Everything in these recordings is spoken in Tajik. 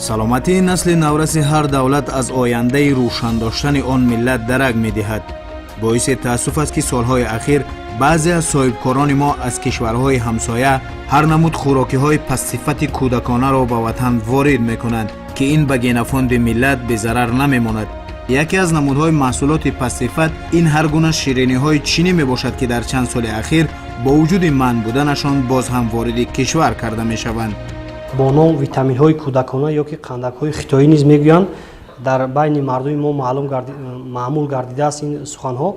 саломатии насли навраси ҳар давлат аз ояндаи рӯшан доштани он миллат дарак медиҳад. боиси таассуф аст ки солҳои ахир баъзе аз соҳибкорони мо аз кишварҳои ҳамсоя ҳар намуд хӯрокиҳои пастсифати кӯдаконаро ба ватан ворид мекунанд ки ин ба генофонди миллат безарар намемонад. яке аз намудҳои маҳсулоти пастсифат ин ҳар гуна шириниҳои чинӣ мебошад ки дар чанд соли ахир бо вуҷуди манъ буданашон боз ҳам вориди кишвар карда мешаванд. бо ном витаминҳои кӯдакона ё ки қандакҳои хитоӣ низ мегӯянд. дар байни мардуми мо маъмул гардидааст ин суханҳо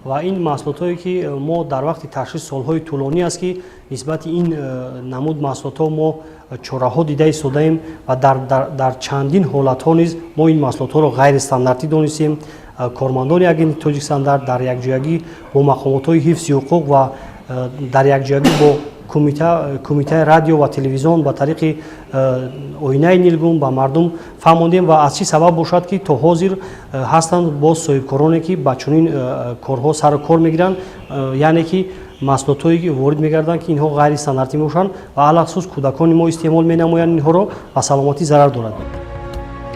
ва ин маҳсулотҳое ки мо дар вақти ташхис солҳои тӯлонӣ аст ки нисбати ин намуд маҳсулотҳо мо чораҳо дида истодаем ва дар чандин ҳолатҳо низ мо ин маҳсулотҳоро ғайристандартӣ донистем. кормандони агентии тоҷик стандарт дар якҷоягӣ бо мақомотҳои ҳифзи ҳуқуқ ва дар якҷоягӣ бо кумитаи радио ва телевизион ба тариқи оинаи нилгун ба мардум фаҳмондем ва аз чӣ сабаб бошад ки то ҳозир ҳастанд боз соҳибкороне ки ба чунин корҳо сару кор мегиранд, яъне ки маҳсулотҳое ки ворид мегарданд ки инҳо ғайристандартӣ мебошанд ва алахсус кӯдакони мо истеъмол менамоянд, инҳоро ба саломатӣ зарар дорад.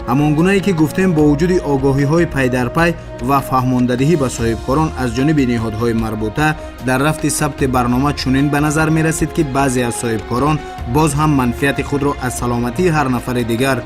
ҳамон гунае ки гуфтем, бо вуҷуди огоҳиҳои пайдарпай ва фаҳмондадиҳӣ ба соҳибкорон аз ҷонибиниҳодҳои марбута дар рафти сабти барнома чунин ба назар мерасид ки баъзе аз соҳибкорон боз ҳам манфиати худро аз саломатии ҳар нафари дигар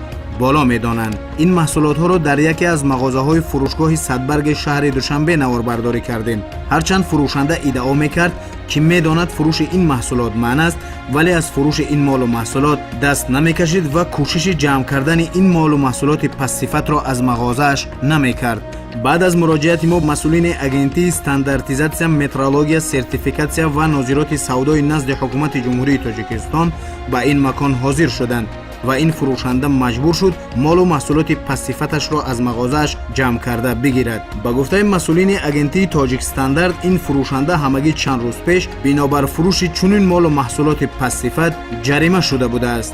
боло медонанд. ин маҳсулотҳоро дар яке аз мағозаҳои фурӯшгоҳи Садбарги шаҳри Душанбе наворбардорӣ кардем. ҳарчанд фурӯшанда иддао мекард ки медонад фурӯши ин маҳсулот манъ аст, вале аз фурӯши ин молу маҳсулот даст намекашид ва кӯшиши ҷамъ кардани ин молу маҳсулоти пастсифатро аз мағозааш намекард. баъд аз муроҷиати мо масъулини агентии стандартизатсия, метрология, сертификатсия ва нозироти савдои назди ҳукумати ҷумҳурии Тоҷикистон ба ин макон ҳозир шуданд ва ин фурӯшанда маҷбур шуд молу маҳсулоти пастсифаташро аз мағозааш ҷамъ карда бигирад. ба гуфтаи масъулини агентии Тоҷик стандарт, ин фурӯшанда ҳамагӣ чанд рӯз пеш бинобар фурӯши чунин молу маҳсулоти пастсифат ҷарима шуда будааст.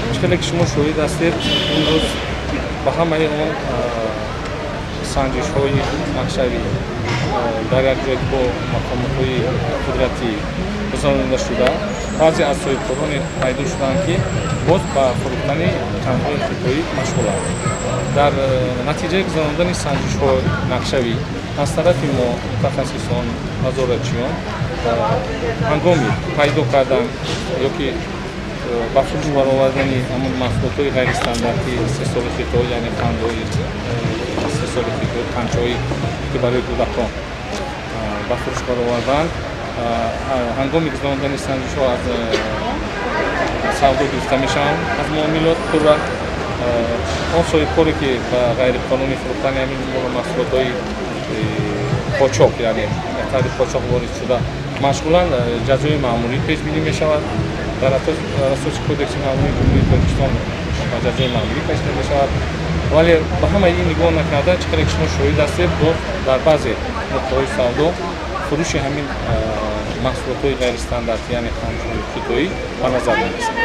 мушкиле ки шумо шоҳид ҳастед, имрӯз ба ҳамаи он санҷишҳои нақшавӣ дар як ҷой бо мақомотҳои қудратӣ гузаронида шуда, баъзе аз соҳибкороне пайдо шуданд ки боз ба фурӯхтани қандҳои хитоӣ машғуланд. дар натиҷаи гузарондани санҷишҳои нақшавӣ аз тарафи мо мутахассисон, назоратчиён ҳангоми пайдо кардан ёки ба фурӯш баровардани ҳамон маҳсулотҳои ғайристандартӣ истеҳсоли хитоӣ, яъне қандҳои истеҳсоли хитоӣ, қандчоҳӣ ки барои кӯдакон ба фурӯш бароварданд, ҳангоми гузарондани санҷишҳо аз савдо гирифта мешаванд аз муомилот пурра. он соҳибкоре ки ба ғайриқонунӣ фурӯхтани ҳамин маҳсулотҳои қочоқ, яъне таҳти қочоқ ворид шуда машғуланд, ҷазои маъмулӣ пешбинӣ мешавад. дар асоси кодекси маъмулии ҷумҳурии Тоҷикистон ҷазои маъмулӣ пешбинӣ мешавад. вале ба ҳамаи ин нигоҳ накарда, чӣ қадar ки шумо шоҳид ҳастед, дар баъзе нуқтаҳои савдо фурӯши ҳамин маҳсулотҳои ғайристандарт, яъне қандҳои хитоӣ ба назар мерасад.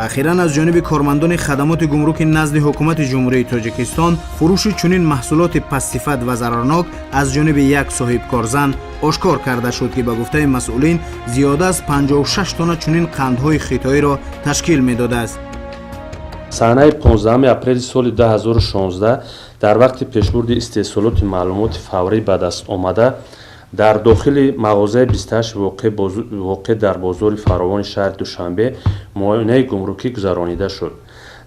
ахиран аз ҷониби кормандони хадамоти гумруки назди ҳукумати ҷумҳурии Тоҷикистон фурӯши чунин маҳсулоти пастсифат ва зарарнок аз ҷониби як соҳибкорзан ошкор карда шуд ки ба гуфтаи масъулин зиёда аз 56 тонна чунин қандҳои хитоиро ташкил медодааст. санаи 15 апрели соли 2016 дар вақти пешбурди истеҳсолоти маълумоти фаврӣ ба даст омада дар дохили мағозаи 28 воқеъ дар бозори фаровони шаҳри Душанбе муоинаи гумрукӣ гузаронида шуд.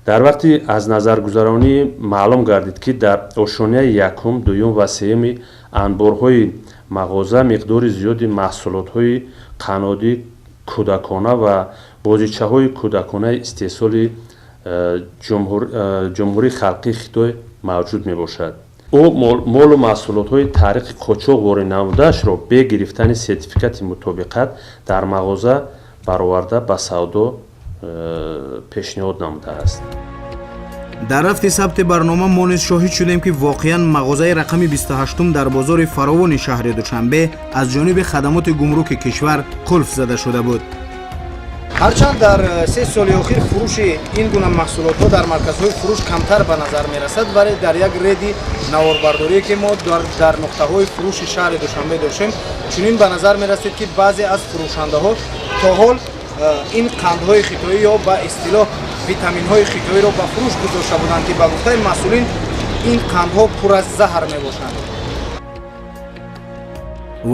дар вақти аз назаргузаронӣ маълум гардид ки дар ошонаи якум, дуюм ва сеюми анборҳои мағоза миқдори зиёди маҳсулотҳои қаннодӣ кӯдакона ва бозичаҳои кӯдаконаи истеҳсоли ҷумҳурии халқии Хитой мавҷуд мебошад. ӯ молу маҳсулотҳои тариқи қочоқ ворид намудаашро бе гирифтани сертификати мутобиқат дар мағоза бароварда ба савдо пешниҳод намудааст. дар рафти сабти барнома мо низ шоҳид шудем ки воқеан мағозаи рақами 28 дар бозори фаровони шаҳри Душанбе аз ҷониби хадамоти гумруки кишвар қулф зада шуда буд. ҳарчанд дар 3 соли охир фурӯши ин гуна маҳсулотҳо дар марказҳои фурӯш камтар ба назар мерасад, вале дар як реди наворбардорие ки мо дар нуқтаҳои фурӯши шаҳри Душанбе доштем, чунин ба назар мерасид ки баъзе аз фурӯшандаҳо то ҳол ин қандҳои хитоӣ ё ба истилоҳ витаминҳои хитоиро ба фурӯш гузошта буданд ки ба гуфтаи масъулин ин қандҳо пур аз заҳр мебошанд.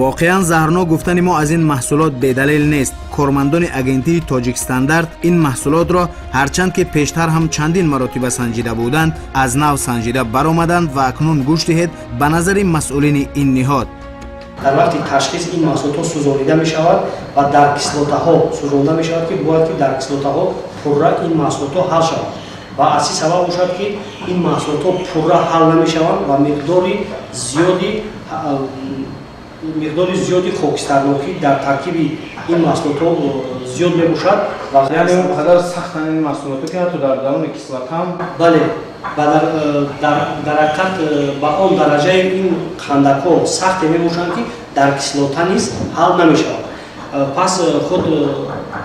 воқеан заҳрнок гуфтани мо аз ин маҳсулот бедалел нест. кормандони агентии тоҷик стандарт ин маҳсулотро ҳарчанд ки пештар ҳам чандин маротиба санҷида буданд, аз нав санҷида баромаданд ва акнун гӯш диҳед ба назари масъулини ин ниҳод. дар вақти ташхис ин маҳсулотҳо сӯзонида мешавад ва дар кислотаҳо сӯзонида мешавад ки бояд ки дар кислотаҳо пурра ин маҳсулотҳо ҳал шавад ва аз чӣ сабаб бошад ки ин маҳсулотҳо пурра ҳал намешаванд ва миқдори зиёди хокистарнокӣ дар таркиби ин маҳсулотҳо зиёд мебошад ва яъне он қадар сахтанд ин маҳсулотҳо ки ҳатто дар даруни кислотам бале дар ҳақиқат ба он дараҷаи ин қандакҳо сахте мебошанд ки дар кислота низ ҳал намешавад. пас худ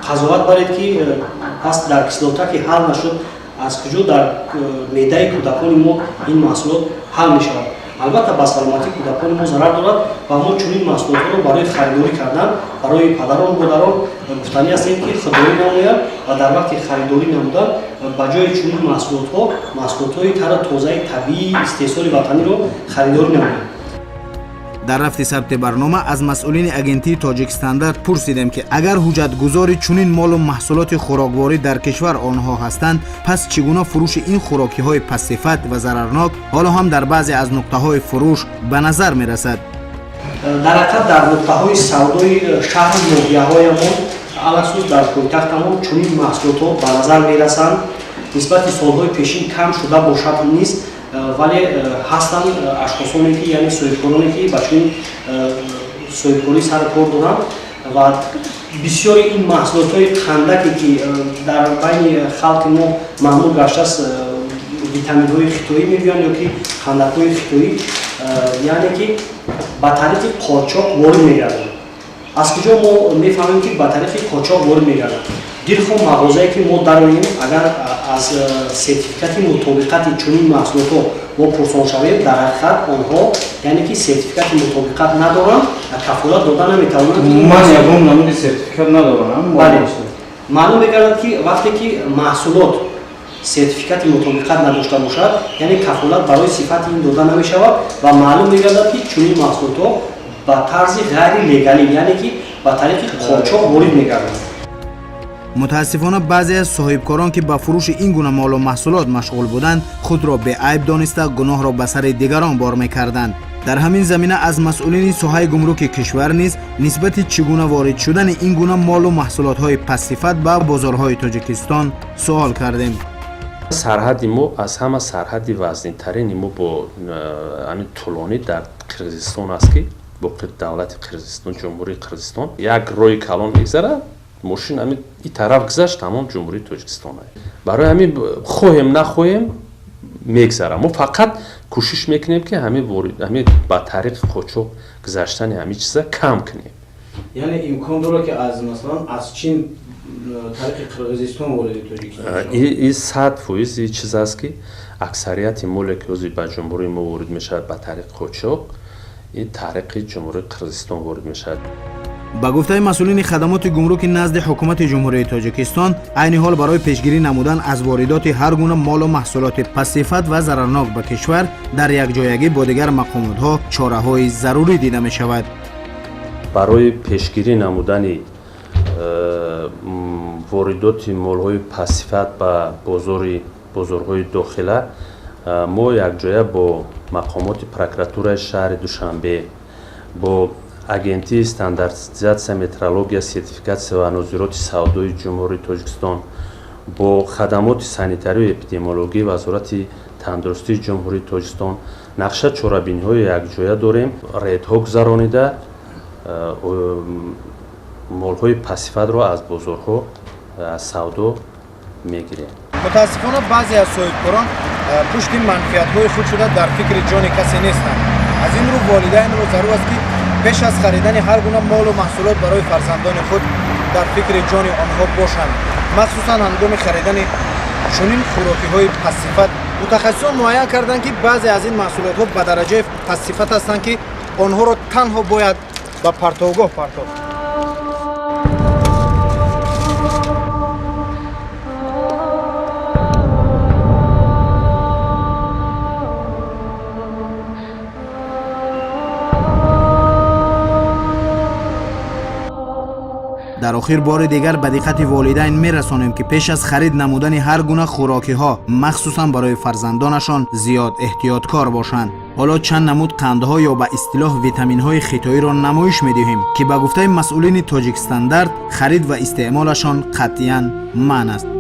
қазоат баред ки пас дар кислота ки ҳал нашуд аз куҷо дар меъдаи кӯдакони мо ин маҳсулот ҳал мешавад. албатта ба саломатии кӯдакони мо зарар дорад ва мо чунин маҳсулотҳоро барои харидорӣ кардан барои падарон модарон гуфтанӣ ҳастем ки худдорӣ намоянд ва дар вақти харидорӣ намудан ба ҷои чунин маҳсулотҳои тара тозаи табиии истеҳсоли ватаниро харидорӣ намоянд. дар рафти сабти барнома аз масъулини агентии тоҷик стандарт пурсидем ки агар ҳуҷҷатгузори чунин молу маҳсулоти хӯрокворӣ дар кишвар онҳо ҳастанд, пас чӣ гуна фурӯши ин хӯрокиҳои пассифат ва зарарнок ҳоло ҳам дар баъзе аз нуқтаҳои фурӯш ба назар мерасад. дар ҳақиқат дар нуқтаҳои савдои шаҳри ноҳияҳоямон алахсус дар пойтахтамон чунин маҳсулотҳо ба назар мерасанд. нисбати солҳои пешин кам шуда бошад низ, вале ҳастанд ашхосоне ки яъне соҳибкороне ки ба чунин соҳибкорӣ сар кор доранд ва бисёри ин маҳсулотҳои қандаке ки дар байни халқи мо маъмул гаштааст витаминҳои хитоӣ мегӯянд ё ки қандакҳои хитоӣ, яъне ки ба тариқи қочоқ ворид мегарданд. аз куҷо мо мефаҳмем ки ба тариқи қочоқ ворид мегарданд? дилхоҳ мағозае ки мо дароем агар аз сертификати мутобиқати чунин маҳсулотҳо мо пурсон шавем, дар ҳақиқат онҳо яъне ки сертификати мутобиқат надоранд, кафолат дода наметавонанд. ман ягон намуди сертификат надорам. бале маълум мегардад ки вақте ки маҳсулот сертификати мутобиқат надошта бошад, яъне кафолат барои сифати ин дода намешавад ва маълум мегардад ки чунин маҳсулотҳо ба тарзи ғайри легалӣ, яъне ки ба тариқи қочоқ ворид мегарданд. мутаассифона баъзе аз соҳибкорон ки ба фурӯши ин гуна молу маҳсулот машғул буданд, худро беайб дониста гуноҳро ба сари дигарон бор мекарданд. дар ҳамин замина аз масъулини соҳаи гумруки кишвар низ нисбати чӣ гуна ворид шудани ин гуна молу маҳсулотҳои пассифат ба бозорҳои тоҷикистон суол кардем. сарҳади мо аз ҳама сарҳади вазнинтарини мо бо ҳамин тӯлонӣ дар қирғизистон аст ки бо давлати қирғизистон, ҷумҳурии қирғизистон як роҳи калон мегзарад, мошин ҳамин и тараф гузашт тамом ҷумҳурии тоҷикистон. барои ҳамин хоҳем нахоҳем мегзара. мо фақат кӯшиш мекунем ки ҳамин ба тариқи қочоқ гузаштани ҳамин чиза кам кунем. яъне имкон дорад ки аз масалан аз чин тариқи қирғизистон вориди тоҷикистон ин 100% чиз аст ки аксарияти моле ки ҳозир ба ҷумҳурии мо ворид мешавад ба тариқи қочоқ, ин тариқи ҷумҳурии қирғизистон ворид мешавад. ба гуфтаи масъулини хадамоти гумруки назди ҳукумати ҷумҳурии тоҷикистон, айни ҳол барои пешгирӣ намудан аз воридоти ҳар гуна молу маҳсулоти пассифат ва зарарнок ба кишвар дар якҷоягӣ бо дигар мақомотҳо чораҳои зарурӣ дида мешавад. барои пешгирӣ намудани воридоти молҳои пассифат ба бозорҳои дохила, мо якҷоя бо мақомоти прокуратураи шаҳри Душанбе, бо агентии стандартизатсия, метрология, сертификатсия ва нозироти савдои ҷумҳурии Тоҷикистон, бо хадамоти санитарию эпидемиологӣ вазорати тандурустии ҷумҳурии Тоҷикистон нақша чорабиниҳои якҷоя дорем. рейдҳо гузаронида молҳои пассифатро аз бозорҳо аз савдо мегирем. мутаассифона баъзе аз соҳибкорон пушти манфиатҳои худ шуда дар фикри ҷони касе нестанд. аз ин рӯ волидайнро зарур аст ки пеш аз харидани ҳар гуна молу маҳсулот барои фарзандони худ дар фикри ҷони онҳо бошанд, махсусан ҳангоми харидани чунин хӯрокиҳои пассифат. мутахассисон муайян карданд ки баъзе аз ин маҳсулотҳо ба дараҷаи пассифат ҳастанд ки онҳоро танҳо бояд ба партовгоҳ партофт. охир бори дигар ба диққати волидайн мерасонем ки пеш аз харид намудани ҳар гуна хӯрокиҳо махсусан барои фарзандонашон зиёд эҳтиёткор бошанд. ҳоло чанд намуд қандҳо ё ба истилоҳ витаминҳои хитоиро намоиш медиҳем ки ба гуфтаи масъулини Тоҷикстандард харид ва истеъмолашон қатъиян манъ аст.